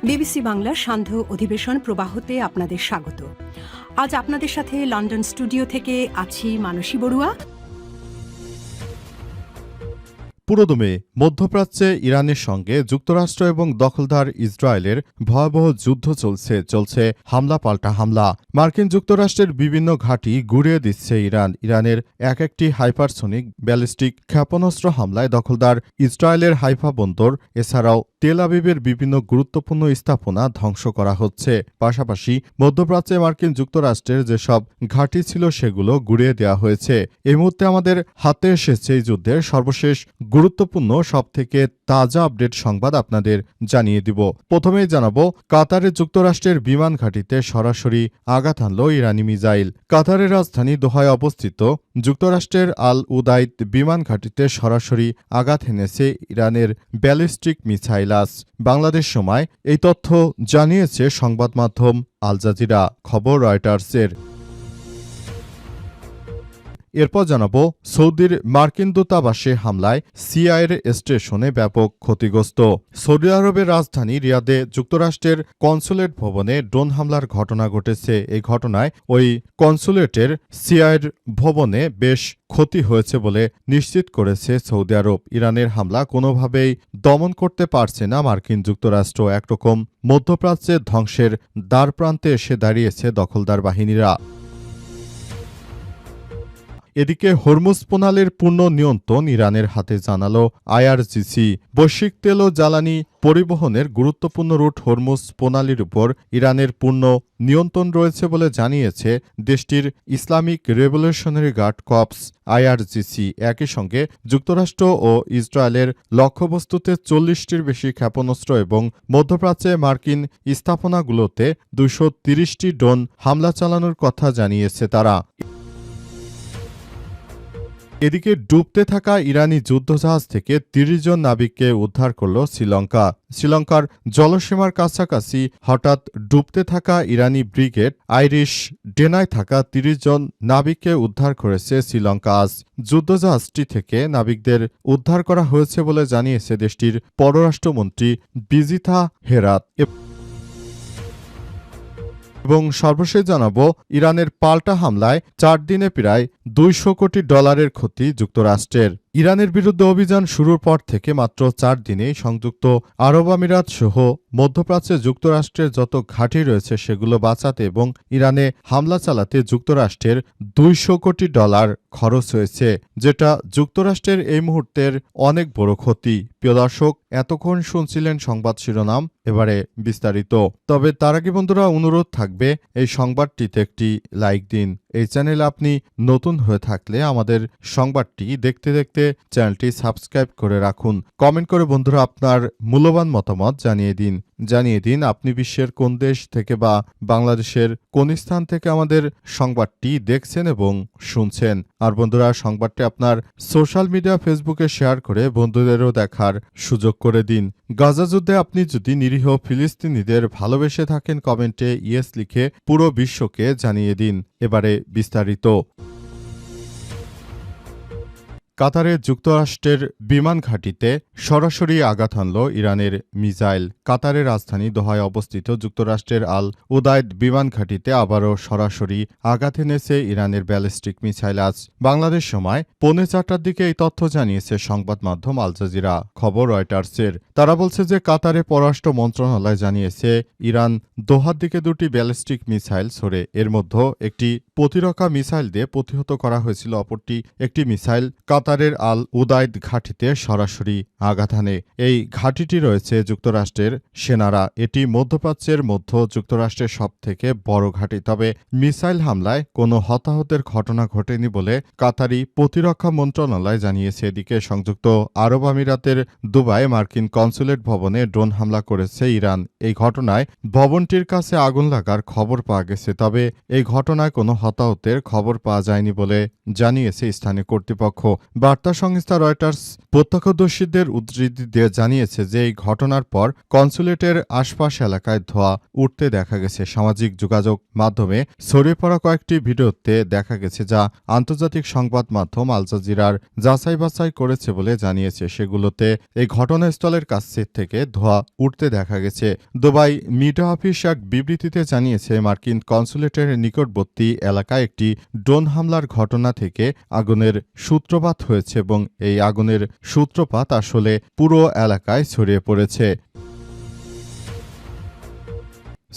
BBC বাংলার সান্ধ্য অধিবেশন প্রবাহতে আপনাদের স্বাগত। আজ আপনাদের সাথে লন্ডন স্টুডিও থেকে আছি মানসী বড়ুয়া। পুরোদমে মধ্যপ্রাচ্যে ইরানের সঙ্গে যুক্তরাষ্ট্র এবং দখলদার ইসরায়েলের ভয়াবহ যুদ্ধ চলছে হামলা পাল্টা হামলা। মার্কিন যুক্তরাষ্ট্রের বিভিন্ন ঘাঁটি গুড়িয়ে দিচ্ছে ইরানের একটি হাইপারসোনিক ব্যালিস্টিক ক্ষেপণাস্ত্র হামলায় দখলদার ইসরায়েলের হাইফা বন্দর এছাড়াও তেল আবিবের বিভিন্ন গুরুত্বপূর্ণ স্থাপনা ধ্বংস করা হচ্ছে। পাশাপাশি মধ্যপ্রাচ্যে মার্কিন যুক্তরাষ্ট্রের যেসব ঘাঁটি ছিল সেগুলো গুড়িয়ে দেওয়া হয়েছে। এই মুহূর্তে আমাদের হাতে এসেছে এই যুদ্ধের সর্বশেষ গুরুত্বপূর্ণ সবথেকে তাজা আপডেট সংবাদ আপনাদের জানিয়ে দিব। প্রথমেই জানাবো, কাতারে যুক্তরাষ্ট্রের বিমান ঘাঁটিতে সরাসরি আঘাত হানল ইরানি মিসাইল। কাতারের রাজধানী দোহায় অবস্থিত যুক্তরাষ্ট্রের আল উদাইদ বিমান ঘাঁটিতে সরাসরি আঘাত হেনেছে ইরানের ব্যালিস্টিক মিসাইল। বাংলাদেশ সময় এই তথ্য জানিয়েছে সংবাদ মাধ্যম আল জাজিরা, খবর রয়টার্সের। এরপর জানাবো, সৌদির মার্কিন দূতাবাসে হামলায় সিআইএর স্টেশনে ব্যাপক ক্ষতিগ্রস্ত। সৌদি আরবের রাজধানী রিয়াদে যুক্তরাষ্ট্রের কনসুলেট ভবনে ড্রোন হামলার ঘটনা ঘটেছে। এই ঘটনায় ওই কনসুলেটের সিআইএর ভবনে বেশ ক্ষতি হয়েছে বলে নিশ্চিত করেছে সৌদি আরব। ইরানের হামলা কোনোভাবেই দমন করতে পারছে না মার্কিন যুক্তরাষ্ট্র। একরকম মধ্যপ্রাচ্যে ধ্বংসের দ্বারপ্রান্তে এসে দাঁড়িয়েছে দখলদার বাহিনীরা। এদিকে হরমুজ প্রণালীর পূর্ণ নিয়ন্ত্রণ ইরানের হাতে জানালো আইআরজিসি। বৈশ্বিক তেল ও জ্বালানি পরিবহনের গুরুত্বপূর্ণ রুট হরমুজ প্রণালীর উপর ইরানের পূর্ণ নিয়ন্ত্রণ রয়েছে বলে জানিয়েছে দেশটির Islamic Revolutionary Guard Corps IRGC. একই সঙ্গে যুক্তরাষ্ট্র ও ইসরায়েলের লক্ষ্যবস্তুতে ৪০টির বেশি ক্ষেপণাস্ত্র এবং মধ্যপ্রাচ্যে মার্কিন স্থাপনাগুলোতে ২৩০টি ড্রোন হামলা চালানোর কথা জানিয়েছে তারা। এদিকে ডুবতে থাকা ইরানি যুদ্ধজাহাজ থেকে ৩০ জন নাবিককে উদ্ধার করল শ্রীলঙ্কা। শ্রীলঙ্কার জলসীমার কাছাকাছি হঠাৎ ডুবতে থাকা ইরানি ব্রিগেড আইরিশ ডেনায় থাকা ৩০ জন নাবিককে উদ্ধার করেছে শ্রীলঙ্কা আজ। যুদ্ধজাহাজটি থেকে নাবিকদের উদ্ধার করা হয়েছে বলে জানিয়েছে দেশটির পররাষ্ট্রমন্ত্রী বিজিথা হেরাত। এবং সর্বশেষ জানাবো, ইরানের পাল্টা হামলায় ৪ দিনে প্রায় $২০০ কোটি ক্ষতি যুক্তরাষ্ট্রের। ইরানের বিরুদ্ধে অভিযান শুরুর পর থেকে মাত্র ৪ দিনেই সংযুক্ত আরব আমিরাত সহ মধ্যপ্রাচ্যে যুক্তরাষ্ট্রের যত ঘাঁটি রয়েছে সেগুলো বাঁচাতে এবং ইরানে হামলা চালাতে যুক্তরাষ্ট্রের $২০০ কোটি খরচ হয়েছে, যেটা যুক্তরাষ্ট্রের এই মুহূর্তের অনেক বড় ক্ষতি। প্রিয় দর্শক, এতক্ষণ শুনছিলেন সংবাদ শিরোনাম, এবারে বিস্তারিত। তবে তার আগে বন্ধুরা অনুরোধ থাকবে, এই সংবাদটিতে একটি লাইক দিন। এই চ্যানেলে আপনি নতুন হয়ে থাকলে আমাদের সংবাদটি দেখতে দেখতে চ্যানেলটি সাবস্ক্রাইব করে রাখুন। কমেন্ট করে বন্ধুরা আপনার মূল্যবান মতামত জানিয়ে দিন আপনি বিশ্বের কোন দেশ থেকে বা বাংলাদেশের কোন স্থান থেকে আমাদের সংবাদটি দেখছেন এবং শুনছেন। আর বন্ধুরা, সংবাদটি আপনার সোশ্যাল মিডিয়া ফেসবুকে শেয়ার করে বন্ধুদেরও দেখার সুযোগ করে দিন। গাজা যুদ্ধে আপনি যদি নিরীহ ফিলিস্তিনিদের ভালোবেসে থাকেন, কমেন্টে ইয়েস লিখে পুরো বিশ্বকে জানিয়ে দিন। এবারে বিস্তারিত। কাতারে যুক্তরাষ্ট্রের বিমান ঘাঁটিতে সরাসরি আঘাত হানল ইরানের মিসাইল। কাতারের রাজধানী দোহায় অবস্থিত যুক্তরাষ্ট্রের আল উদাইদ বিমান ঘাঁটিতে আবারও সরাসরি আঘাত এনেছে ইরানের ব্যালিস্টিক মিসাইল। আজ বাংলাদেশ সময় ৪:৩০টার দিকে এই তথ্য জানিয়েছে সংবাদ মাধ্যম আল জাজিরা, খবর রয়টার্সের। তারা বলছে যে কাতারে পররাষ্ট্র মন্ত্রণালয় জানিয়েছে ইরান দোহার দিকে ২টি ব্যালিস্টিক মিসাইল ছোড়ে। এর মধ্যে একটি প্রতিরক্ষা মিসাইল দিয়ে প্রতিহত করা হয়েছিল, অপরটি একটি মিসাইল কাতারের আল উদাইদ ঘাঁটিতে সরাসরি আঘাত হানে। এই ঘাঁটিটি রয়েছে যুক্তরাষ্ট্রের সেনারা। এটি মধ্যপ্রাচ্যের যুক্তরাষ্ট্রের সবথেকে বড় ঘাঁটি। তবে মিসাইল হামলায় কোনো হতাহতের ঘটনা ঘটেনি বলে কাতারি প্রতিরক্ষা মন্ত্রণালয় জানিয়েছে। এদিকে সংযুক্ত আরব আমিরাতের দুবাই মার্কিন কনসুলেট ভবনে ড্রোন হামলা করেছে ইরান। এই ঘটনায় ভবনটির কাছে আগুন লাগার খবর পাওয়া গেছে। তবে এই ঘটনায় কোনো হতাহতের খবর পাওয়া যায়নি বলে জানিয়েছে স্থানীয় কর্তৃপক্ষ। বার্তা সংস্থা রয়টার্স প্রত্যক্ষদর্শীদের উদ্ধৃতি দিয়ে জানিয়েছে যে এই ঘটনার পর কনসুলেটের আশপাশ এলাকায় ধোঁয়া উঠতে দেখা গেছে। সামাজিক যোগাযোগ মাধ্যমে ছড়িয়ে পড়া কয়েকটি ভিডিওতে দেখা গেছে, যা আন্তর্জাতিক সংবাদ মাধ্যম আল জাজিরার যাচাই বাছাই করেছে বলে জানিয়েছে। সেগুলোতে এই ঘটনাস্থলের কাছ থেকে ধোঁয়া উঠতে দেখা গেছে। দুবাই মিডিয়া অফিস এক বিবৃতিতে জানিয়েছে, মার্কিন কনসুলেটের নিকটবর্তী এলাকায় একটি ড্রোন হামলার ঘটনা থেকে আগুনের সূত্রপাত হয়েছে এবং এই আগুনের সূত্রপাত আসলে পুরো এলাকায় ছড়িয়ে পড়েছে।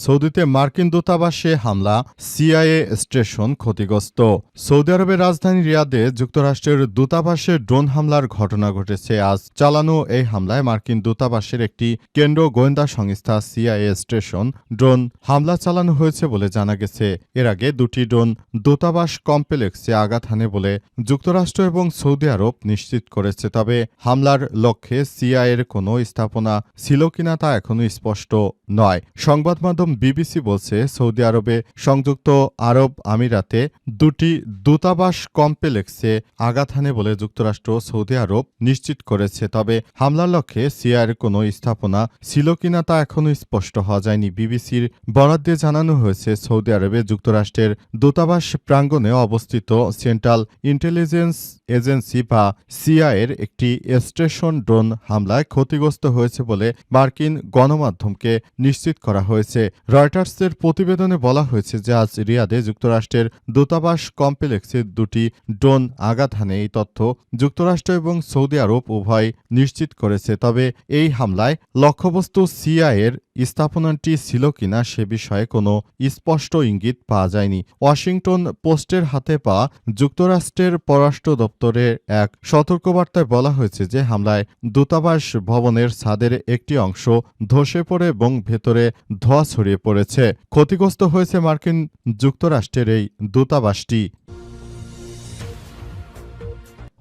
সৌদিতে মার্কিন দূতাবাসে হামলা, সিআইএ স্টেশন ক্ষতিগ্রস্ত। সৌদি আরবের রাজধানী রিয়াদে যুক্তরাষ্ট্রের দূতাবাসে ড্রোন হামলার ঘটনা ঘটেছে। আজ চালানো এই হামলায় মার্কিন দূতাবাসের একটি কেন্দ্র গোয়েন্দা সংস্থা সিআইএ স্টেশন ড্রোন হামলা চালানো হয়েছে বলে জানা গেছে। এর আগে দুটি ড্রোন দূতাবাস কমপ্লেক্সে আঘাত হানে বলে যুক্তরাষ্ট্র এবং সৌদি আরব নিশ্চিত করেছে। তবে হামলার লক্ষ্যে সিআইএর কোনো স্থাপনা ছিল কিনা তা এখনও স্পষ্ট নয়। সংবাদ মাধ্যম বিবিসি বলছে, সৌদি আরবে সংযুক্ত আরব আমিরাতে দুটি দূতাবাস কমপ্লেক্সে আঘাত হানে বলে যুক্তরাষ্ট্র সৌদি আরব নিশ্চিত করেছে। তবে হামলার লক্ষ্যে সিআইএর কোনো স্থাপনা ছিল কিনা তা এখনও স্পষ্ট হওয়া যায়নি। বিবিসির বরাত দিয়ে জানানো হয়েছে, সৌদি আরবে যুক্তরাষ্ট্রের দূতাবাস প্রাঙ্গণে অবস্থিত সেন্ট্রাল ইন্টেলিজেন্স এজেন্সি বা সিআইএর একটি স্টেশন ড্রোন হামলায় ক্ষতিগ্রস্ত হয়েছে বলে মার্কিন গণমাধ্যমকে নিশ্চিত করা হয়েছে। রয়টার্সের প্রতিবেদনে বলা হয়েছে যে আজ রিয়াদে যুক্তরাষ্ট্রের দূতাবাস কমপ্লেক্সে দুটি ড্রোন আঘাত হানে। এই তথ্য যুক্তরাষ্ট্র এবং সৌদি আরব উভয় নিশ্চিত করেছে। তবে এই হামলায় লক্ষ্যবস্তু সিআইএর স্থাপনাটি ছিল কিনা সে বিষয়ে কোনো স্পষ্ট ইঙ্গিত পাওয়া যায়নি। ওয়াশিংটন পোস্টের হাতে পাওয়া যুক্তরাষ্ট্রের পররাষ্ট্র দপ্তরের এক সতর্কবার্তায় বলা হয়েছে যে হামলায় দূতাবাস ভবনের ছাদের একটি অংশ ধসে পড়ে এবং ভেতরে ধোঁয়া ছড়িয়ে পড়েছে। ক্ষতিগ্রস্ত হয়েছে মার্কিন যুক্তরাষ্ট্রের এই দূতাবাসটি।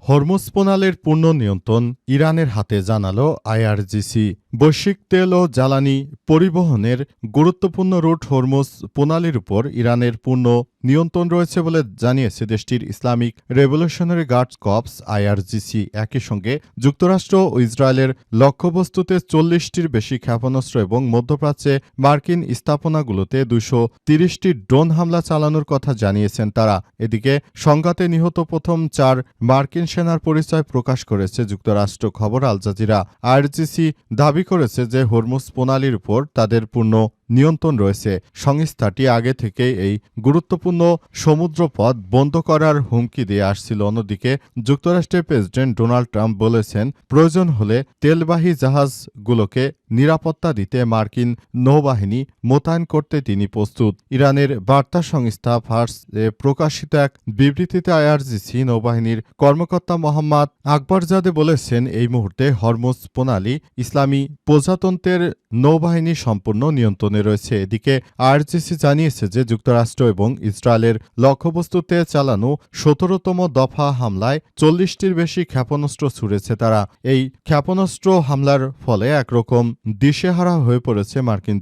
হরমুজ প্রণালীর পূর্ণ নিয়ন্ত্রণ ইরানের হাতে, জানালো আইআরজিসি। বৈশ্বিক তেল ও জ্বালানি পরিবহনের গুরুত্বপূর্ণ রুট হরমুজ প্রণালীর উপর ইরানের পূর্ণ নিয়ন্ত্রণ রয়েছে বলে জানিয়েছে দেশটির Islamic revolutionary guards corps IRGC. একই সঙ্গে যুক্তরাষ্ট্র ও ইসরায়েলের লক্ষ্যবস্তুতে 40টির বেশি ক্ষেপণাস্ত্র এবং মধ্যপ্রাচ্যে মার্কিন স্থাপনাগুলোতে 230টি ড্রোন হামলা চালানোর কথা জানিয়েছেন তারা। এদিকে সংঘাতে নিহত প্রথম 4 মার্কিন সেনার পরিচয় প্রকাশ করেছে যুক্তরাষ্ট্র। খবর আল জাজিরা। আইআরজিসি দাবি করেছে যে হরমুজ প্রণালীর উপর তাদের পূর্ণ নিয়ন্ত্রণ রয়েছে। সংস্থাটি আগে থেকে এই গুরুত্বপূর্ণ সমুদ্রপথ বন্ধ করার হুমকি দিয়ে আসছিল। অন্যদিকে যুক্তরাষ্ট্রের প্রেসিডেন্ট ডোনাল্ড ট্রাম্প বলেছেন, প্রয়োজন হলে তেলবাহী জাহাজগুলোকে নিরাপত্তা দিতে মার্কিন নৌবাহিনী মোতায়েন করতে তিনি প্রস্তুত। ইরানের বার্তা সংস্থা ফার্সে প্রকাশিত এক বিবৃতিতে আইআরজিসি নৌবাহিনীর কর্মকর্তা মোহাম্মদ আকবরজাদে বলেছেন, এই মুহূর্তে হরমুজ প্রণালী ইসলামী প্রজাতন্ত্রের নৌবাহিনী সম্পূর্ণ নিয়ন্ত্রণে রয়েছে। এদিকে আইআরজিসি জানিয়েছে যে যুক্তরাষ্ট্র এবং ইসরায়েলের লক্ষ্যবস্তুতে চালানো 17তম দফা হামলায় 40টির বেশি ক্ষেপণাস্ত্র ছুড়েছে তারা। এই ক্ষেপণাস্ত্র হামলার ফলে একরকম দিশেহারা হয়ে পড়েছে মার্কিন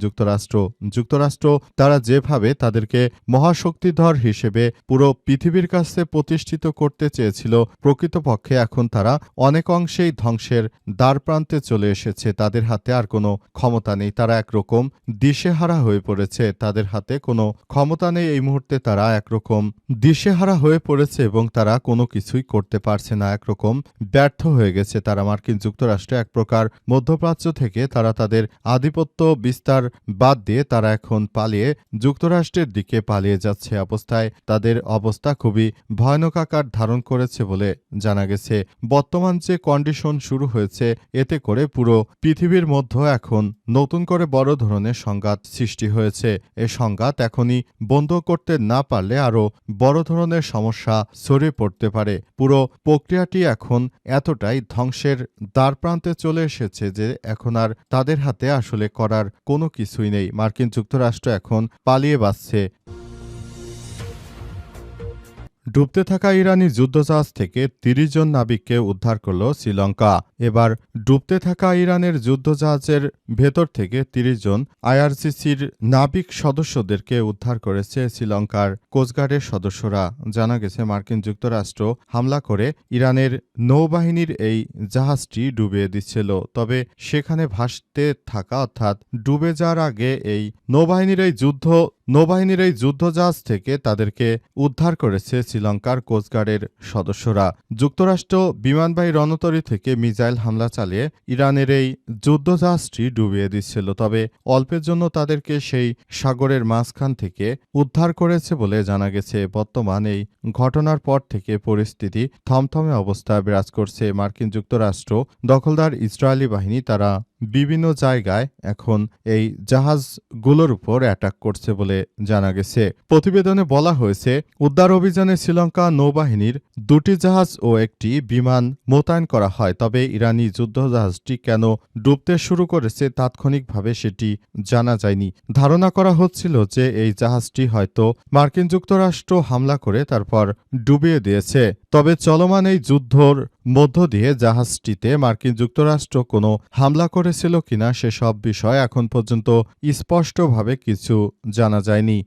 যুক্তরাষ্ট্র তারা যেভাবে তাদেরকে মহাশক্তিধর হিসেবে পুরো পৃথিবীর কাছে প্রতিষ্ঠিত করতে চেয়েছিল, প্রকৃতপক্ষে এখন তারা অনেক অংশেই ধ্বংসের দ্বারপ্রান্তে চলে এসেছে। তাদের হাতে আর কোনো ক্ষমতা নেই। তারা একরকম দিশেহারা হয়ে পড়েছে। তাদের হাতে কোনো ক্ষমতা নেই। এই মুহূর্তে তারা একরকম দিশেহারা হয়ে পড়েছে এবং তারা কোনো কিছুই করতে পারছে না। একরকম ব্যর্থ হয়ে গেছে তারা। মার্কিন যুক্তরাষ্ট্রে এক প্রকার মধ্যপ্রাচ্য থেকে তারা তাদের আধিপত্য বিস্তার বাদ দিয়ে তারা এখন পালিয়ে যুক্তরাষ্ট্রের দিকে পালিয়ে যাচ্ছে। অবস্থায় তাদের অবস্থা খুবই ভয়ানক আকার ধারণ করেছে বলে জানা গেছে। বর্তমান যে কন্ডিশন শুরু হয়েছে, এতে করে পুরো পৃথিবীর মধ্যে এখন নতুন করে বড় ধরনের সংঘাত সৃষ্টি হয়েছে। এই সংঘাত এখনই বন্ধ করতে না পারলে আরও বড় ধরনের সমস্যা ছড়িয়ে পড়তে পারে। পুরো প্রক্রিয়াটি এখন এতটাই ধ্বংসের দ্বারপ্রান্তে চলে এসেছে যে এখন আর তাদের হাতে আসলে করার কোনো কিছুই নেই। মার্কিন যুক্তরাষ্ট্র এখন পালিয়ে বাঁচছে। ডুবতে থাকা ইরানি যুদ্ধজাহাজ থেকে ৩০ জন নাবিককে উদ্ধার করল শ্রীলঙ্কা। এবার ডুবতে থাকা ইরানের যুদ্ধজাহাজের ভেতর থেকে ৩০ জন আইআরজিসির নাবিক সদস্যদেরকে উদ্ধার করেছে শ্রীলঙ্কার কোস্টগার্ডের সদস্যরা। জানা গেছে মার্কিন যুক্তরাষ্ট্র হামলা করে ইরানের নৌবাহিনীর এই জাহাজটি ডুবিয়ে দিচ্ছিল। তবে সেখানে ভাসতে থাকা অর্থাৎ ডুবে যাওয়ার আগে এই নৌবাহিনীর এই যুদ্ধজাহাজ থেকে তাদেরকে উদ্ধার করেছে শ্রীলঙ্কার কোস্টগার্ডের সদস্যরা। যুক্তরাষ্ট্র বিমানবাহী রণতরী থেকে মিসাইল হামলা চালিয়ে ইরানের এই যুদ্ধজাহাজটি ডুবিয়ে দিচ্ছিল। তবে অল্পের জন্য তাদেরকে সেই সাগরের মাঝখান থেকে উদ্ধার করেছে বলে জানা গেছে। বর্তমান এই ঘটনার পর থেকে পরিস্থিতি থমথমে অবস্থা বিরাজ করছে। মার্কিন যুক্তরাষ্ট্র দখলদার ইসরায়েলি বাহিনী তারা বিভিন্ন জায়গায় এখন এই জাহাজগুলোর উপর অ্যাটাক করছে বলে জানা গেছে। প্রতিবেদনে বলা হয়েছে, উদ্ধার অভিযানে শ্রীলঙ্কা নৌবাহিনীর ২টি জাহাজ ও একটি বিমান মোতায়েন করা হয়। তবে ইরানি যুদ্ধজাহাজটি কেন ডুবতে শুরু করেছে তাৎক্ষণিকভাবে সেটি জানা যায়নি। ধারণা করা হচ্ছিল যে এই জাহাজটি হয়তো মার্কিন যুক্তরাষ্ট্র হামলা করে তারপর ডুবিয়ে দিয়েছে। তবে চলমান এই যুদ্ধর মধ্য দিয়ে জাহাজটিতে মার্কিন যুক্তরাষ্ট্র কোনো হামলা করেছিল কিনা সেসব বিষয় এখন পর্যন্ত স্পষ্টভাবে কিছু জানা যায়নি।